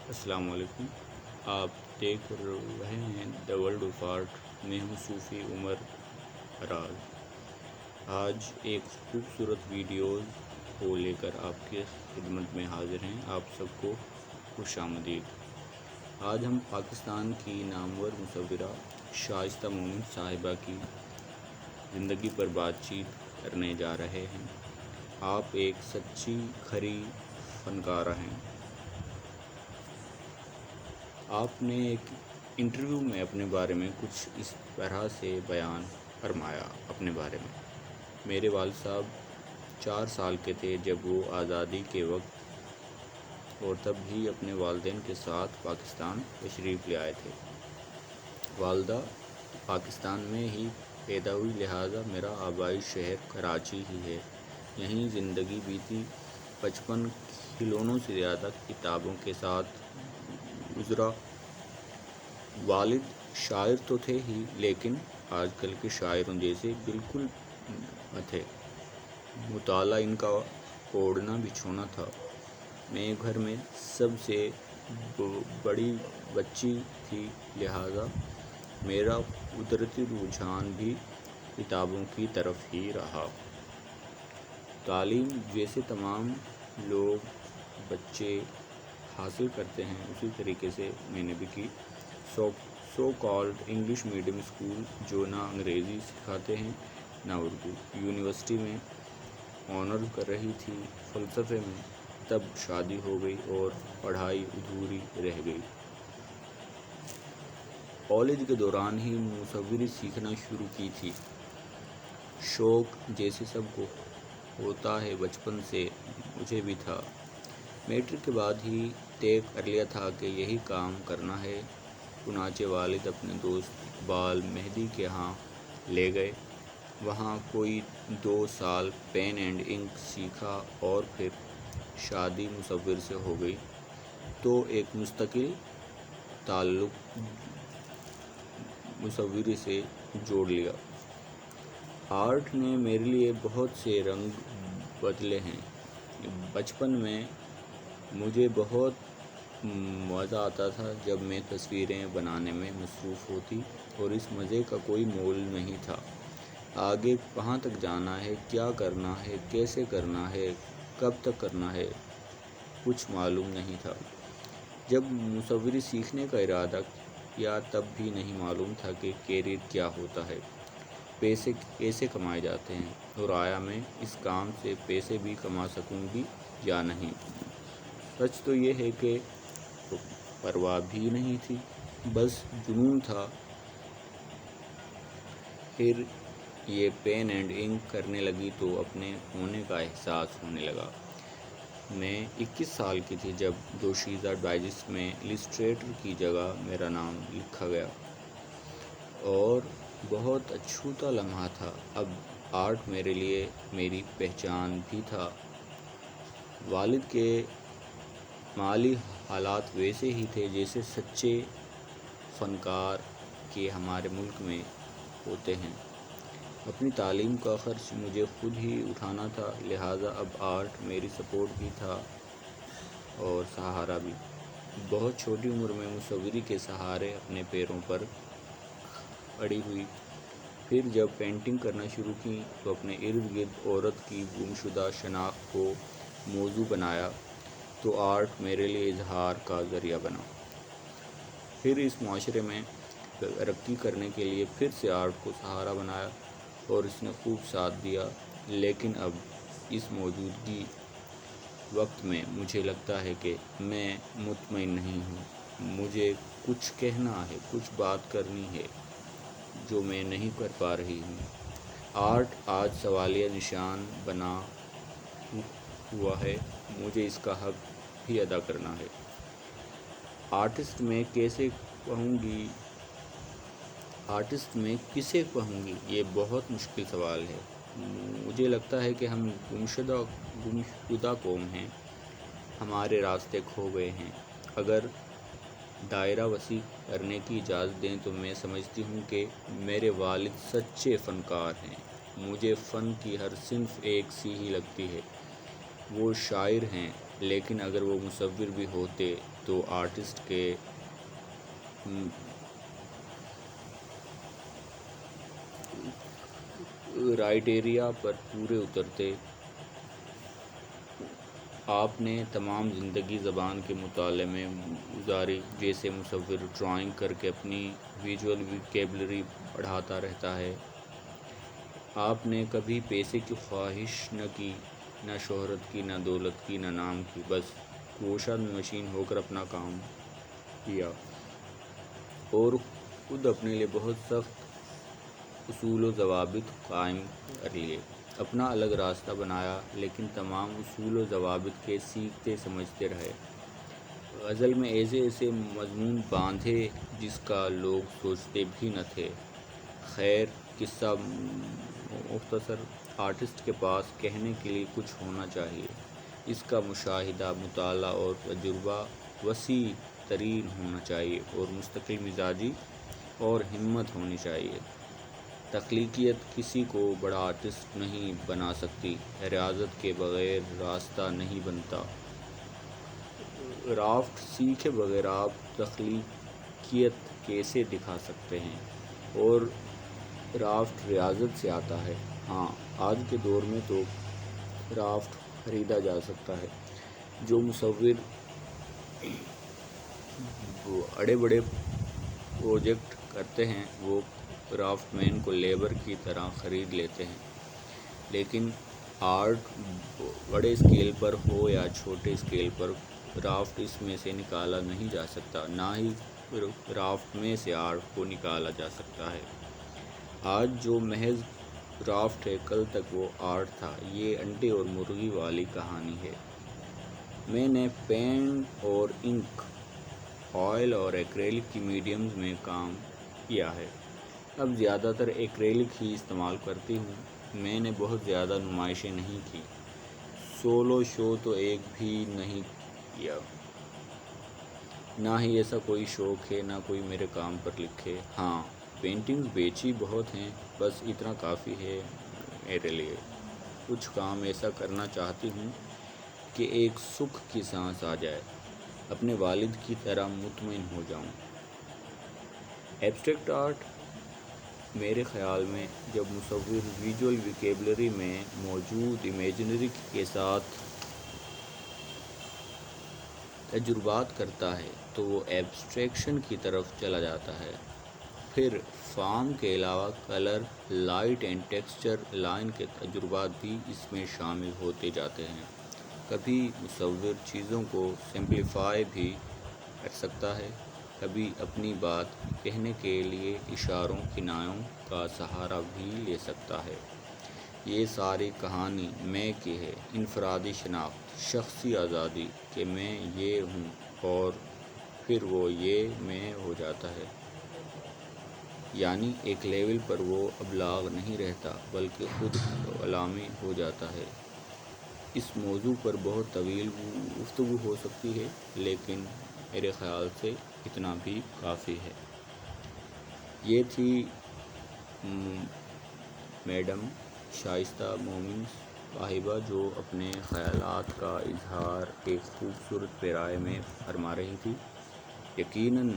السلام علیکم۔ آپ دیکھ رہے ہیں دا ورلڈ آف آرٹ۔ میں ہوں صوفی عمر راز۔ آج ایک خوبصورت ویڈیوز کو لے کر آپ کی خدمت میں حاضر ہیں۔ آپ سب کو خوش آمدید۔ آج ہم پاکستان کی نامور مصورہ شائستہ مومن صاحبہ کی زندگی پر بات چیت کرنے جا رہے ہیں۔ آپ ایک سچی کھری فنکارہ ہیں۔ آپ نے ایک انٹرویو میں اپنے بارے میں کچھ اس طرح سے بیان فرمایا اپنے بارے میں: میرے والد صاحب 4 سال کے تھے جب وہ آزادی کے وقت اور تب بھی اپنے والدین کے ساتھ پاکستان تشریف لے آئے تھے۔ والدہ پاکستان میں ہی پیدا ہوئی، لہٰذا میرا آبائی شہر کراچی ہی ہے۔ یہیں زندگی بیتی۔ بچپن کھلونوں سے زیادہ کتابوں کے ساتھ گزرا۔ والد شاعر تو تھے ہی، لیکن آج کل کے شاعروں جیسے بالکل نہ تھے۔ مطالعہ ان کا اوڑھنا بچھونا تھا۔ میں گھر میں سب سے بڑی بچی تھی، لہٰذا میرا قدرتی رجحان بھی کتابوں کی طرف ہی رہا۔ تعلیم جیسے تمام لوگ بچے حاصل کرتے ہیں، اسی طریقے سے میں نے بھی کی۔ So called English medium school, جو نہ انگریزی سکھاتے ہیں نہ اردو۔ یونیورسٹی میں آنرز کر رہی تھی فلسفے میں، تب شادی ہو گئی اور پڑھائی ادھوری رہ گئی۔ کالج کے دوران ہی مصوری سیکھنا شروع کی تھی۔ شوق جیسے سب کو ہوتا ہے بچپن سے، مجھے بھی تھا۔ میٹرک کے بعد ہی طے کر لیا تھا کہ یہی کام کرنا ہے۔ چنانچہ والد اپنے دوست اقبال مہدی کے ہاں لے گئے۔ وہاں کوئی 2 سال پین اینڈ انک سیکھا اور پھر شادی مصور سے ہو گئی تو ایک مستقل تعلق مصوری سے جوڑ لیا۔ آرٹ نے میرے لیے بہت سے رنگ بدلے ہیں۔ بچپن میں مجھے بہت مزہ آتا تھا جب میں تصویریں بنانے میں مصروف ہوتی، اور اس مزے کا کوئی مول نہیں تھا۔ آگے کہاں تک جانا ہے، کیا کرنا ہے، کیسے کرنا ہے، کب تک کرنا ہے، کچھ معلوم نہیں تھا۔ جب مصوری سیکھنے کا ارادہ کیا تب بھی نہیں معلوم تھا کہ کیریئر کیا ہوتا ہے، پیسے کیسے کمائے جاتے ہیں، اور آیا میں اس کام سے پیسے بھی کما سکوں گی یا نہیں۔ سچ تو یہ ہے کہ پرواہ بھی نہیں تھی، بس جنون تھا۔ پھر یہ پین اینڈ انک کرنے لگی تو اپنے ہونے کا احساس ہونے لگا۔ میں 21 سال کی تھی جب دوشیزہ ڈائجسٹ میں السٹریٹر کی جگہ میرا نام لکھا گیا، اور بہت اچھوتا لمحہ تھا۔ اب آرٹ میرے لیے میری پہچان بھی تھا۔ والد کے مالی حالات ویسے ہی تھے جیسے سچے فنکار کے ہمارے ملک میں ہوتے ہیں۔ اپنی تعلیم کا خرچ مجھے خود ہی اٹھانا تھا، لہٰذا اب آرٹ میری سپورٹ بھی تھا اور سہارا بھی۔ بہت چھوٹی عمر میں مصوری کے سہارے اپنے پیروں پر کھڑی ہوئی۔ پھر جب پینٹنگ کرنا شروع کی تو اپنے ارد گرد عورت کی گمشدہ شناخت کو موضوع بنایا تو آرٹ میرے لیے اظہار کا ذریعہ بنا۔ پھر اس معاشرے میں ترقی کرنے کے لیے پھر سے آرٹ کو سہارا بنایا اور اس نے خوب ساتھ دیا، لیکن اب اس موجودگی وقت میں مجھے لگتا ہے کہ میں مطمئن نہیں ہوں۔ مجھے کچھ کہنا ہے، کچھ بات کرنی ہے جو میں نہیں کر پا رہی ہوں۔ آرٹ آج سوالیہ نشان بنا ہوا ہے، مجھے اس کا حق بھی ادا کرنا ہے۔ آرٹسٹ میں کسے کہوں گی، یہ بہت مشکل سوال ہے۔ مجھے لگتا ہے کہ ہم گمشدہ قوم ہیں، ہمارے راستے کھو گئے ہیں۔ اگر دائرہ وسیع کرنے کی اجازت دیں تو میں سمجھتی ہوں کہ میرے والد سچے فنکار ہیں۔ مجھے فن کی ہر صنف ایک سی ہی لگتی ہے۔ وہ شاعر ہیں، لیکن اگر وہ مصور بھی ہوتے تو آرٹسٹ کے رائٹیریا پر پورے اترتے۔ آپ نے تمام زندگی زبان کے مطالعے میں گزاری، جیسے مصور ڈرائنگ کر کے اپنی ویژول ویکیبلری بڑھاتا رہتا ہے۔ آپ نے کبھی پیسے کی خواہش نہ کی، نہ شہرت کی، نہ دولت کی، نہ نام کی، بس گوشہ مشین ہو کر اپنا کام کیا اور خود اپنے لیے بہت سخت اصول و ضوابط قائم کر لیے، اپنا الگ راستہ بنایا، لیکن تمام اصول و ضوابط کے سیکھتے سمجھتے رہے۔ غزل میں ایسے ایسے مضمون باندھے جس کا لوگ سوچتے بھی نہ تھے۔ خیر، قصہ مختصر، آرٹسٹ کے پاس کہنے کے لیے کچھ ہونا چاہیے۔ اس کا مشاہدہ، مطالعہ اور تجربہ وسیع ترین ہونا چاہیے اور مستقل مزاجی اور ہمت ہونی چاہیے۔ تخلیقیت کسی کو بڑا آرٹسٹ نہیں بنا سکتی، ریاضت کے بغیر راستہ نہیں بنتا۔ رافٹ سیکھے بغیر آپ تخلیقیت کیسے دکھا سکتے ہیں؟ اور رافٹ ریاضت سے آتا ہے۔ ہاں، آج کے دور میں تو رافٹ خریدا جا سکتا ہے۔ جو مصور بڑے بڑے پروجیکٹ کرتے ہیں وہ رافٹ مین کو لیبر کی طرح خرید لیتے ہیں، لیکن آرٹ بڑے اسکیل پر ہو یا چھوٹے اسکیل پر، رافٹ اس میں سے نکالا نہیں جا سکتا، نہ ہی رافٹ میں سے آرٹ کو نکالا جا سکتا ہے۔ آج جو محض رافٹ ہے، کل تک وہ آرٹ تھا۔ یہ انڈے اور مرغی والی کہانی ہے۔ میں نے پینٹ اور انک، آئل اور ایکریلک کی میڈیمز میں کام کیا ہے۔ اب زیادہ تر ایکریلک ہی استعمال کرتی ہوں۔ میں نے بہت زیادہ نمائشیں نہیں کی، سولو شو تو ایک بھی نہیں کیا، نہ ہی ایسا کوئی شوق ہے، نہ کوئی میرے کام پر لکھے۔ ہاں، پینٹنگز بیچی بہت ہیں، بس اتنا کافی ہے میرے لیے۔ کچھ کام ایسا کرنا چاہتی ہوں کہ ایک سکھ کی سانس آ جائے، اپنے والد کی طرح مطمئن ہو جاؤں۔ ایبسٹریکٹ آرٹ میرے خیال میں جب مصور ویژول ویکیبلری میں موجود امیجنری کے ساتھ تجربات کرتا ہے تو وہ ایبسٹریکشن کی طرف چلا جاتا ہے۔ پھر فارم کے علاوہ colour, light and texture, line کے تجربات بھی اس میں شامل ہوتے جاتے ہیں۔ کبھی مصور چیزوں کو سمپلیفائی بھی کر سکتا ہے، کبھی اپنی بات کہنے کے لیے اشاروں، کنایوں کا سہارا بھی لے سکتا ہے۔ یہ ساری کہانی میں کی ہے، انفرادی شناخت، شخصی آزادی کہ میں یہ ہوں، اور پھر وہ یہ میں ہو جاتا ہے۔ یعنی ایک لیول پر وہ ابلاغ نہیں رہتا بلکہ خود کلامی ہو جاتا ہے۔ اس موضوع پر بہت طویل گفتگو ہو سکتی ہے، لیکن میرے خیال سے اتنا بھی کافی ہے۔ یہ تھی میڈم شائستہ مومن صاحبہ جو اپنے خیالات کا اظہار ایک خوبصورت پیرائے میں فرما رہی تھی۔ یقیناً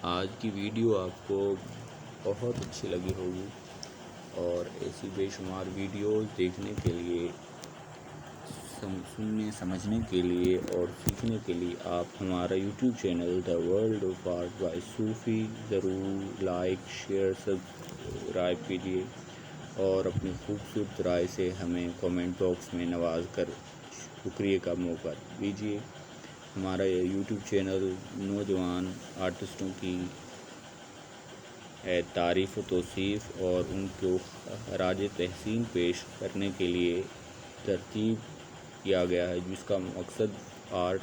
آج کی ویڈیو آپ کو بہت اچھی لگی ہوگی، اور ایسی بے شمار ویڈیوز دیکھنے کے لیے، سننے سمجھنے کے لیے اور سیکھنے کے لیے آپ ہمارا YouTube channel the world of art by Sufi ضرور لائک، شیئر، سبسکرائب کیجیے، اور اپنی خوبصورت رائے سے ہمیں کامنٹ باکس میں نواز کر شکریہ کا موقع دیجیے۔ ہمارا یوٹیوب چینل نوجوان آرٹسٹوں کی تعریف و توصیف اور ان کو خراج تحسین پیش کرنے کے لیے ترتیب کیا گیا ہے، جس کا مقصد آرٹ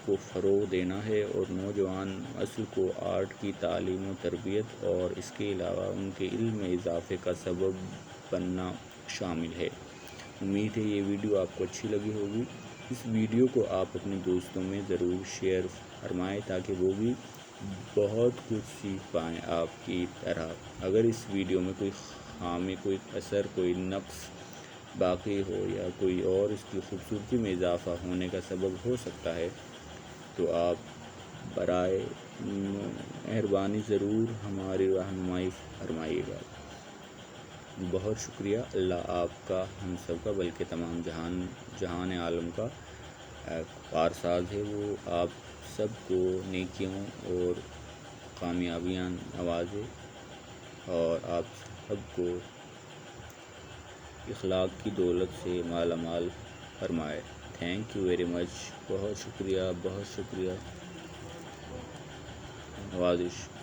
کو فروغ دینا ہے اور نوجوان نسل کو آرٹ کی تعلیم و تربیت اور اس کے علاوہ ان کے علم میں اضافے کا سبب بننا شامل ہے۔ امید ہے یہ ویڈیو آپ کو اچھی لگی ہوگی۔ اس ویڈیو کو آپ اپنے دوستوں میں ضرور شیئر فرمائیں تاکہ وہ بھی بہت کچھ سیکھ پائیں آپ کی طرح۔ اگر اس ویڈیو میں کوئی خامی، کوئی کسر، کوئی نقص باقی ہو یا کوئی اور اس کی خوبصورتی میں اضافہ ہونے کا سبب ہو سکتا ہے تو آپ برائے مہربانی ضرور ہماری رہنمائی فرمائیے گا۔ بہت شکریہ۔ اللہ آپ کا، ہم سب کا، بلکہ تمام جہان عالم کا کارساز ہے۔ وہ آپ سب کو نیکیوں اور کامیابیاں نوازے اور آپ سب کو اخلاق کی دولت سے مالا مال فرمائے۔ Thank you very much. بہت شکریہ، بہت شکریہ۔ نوازش۔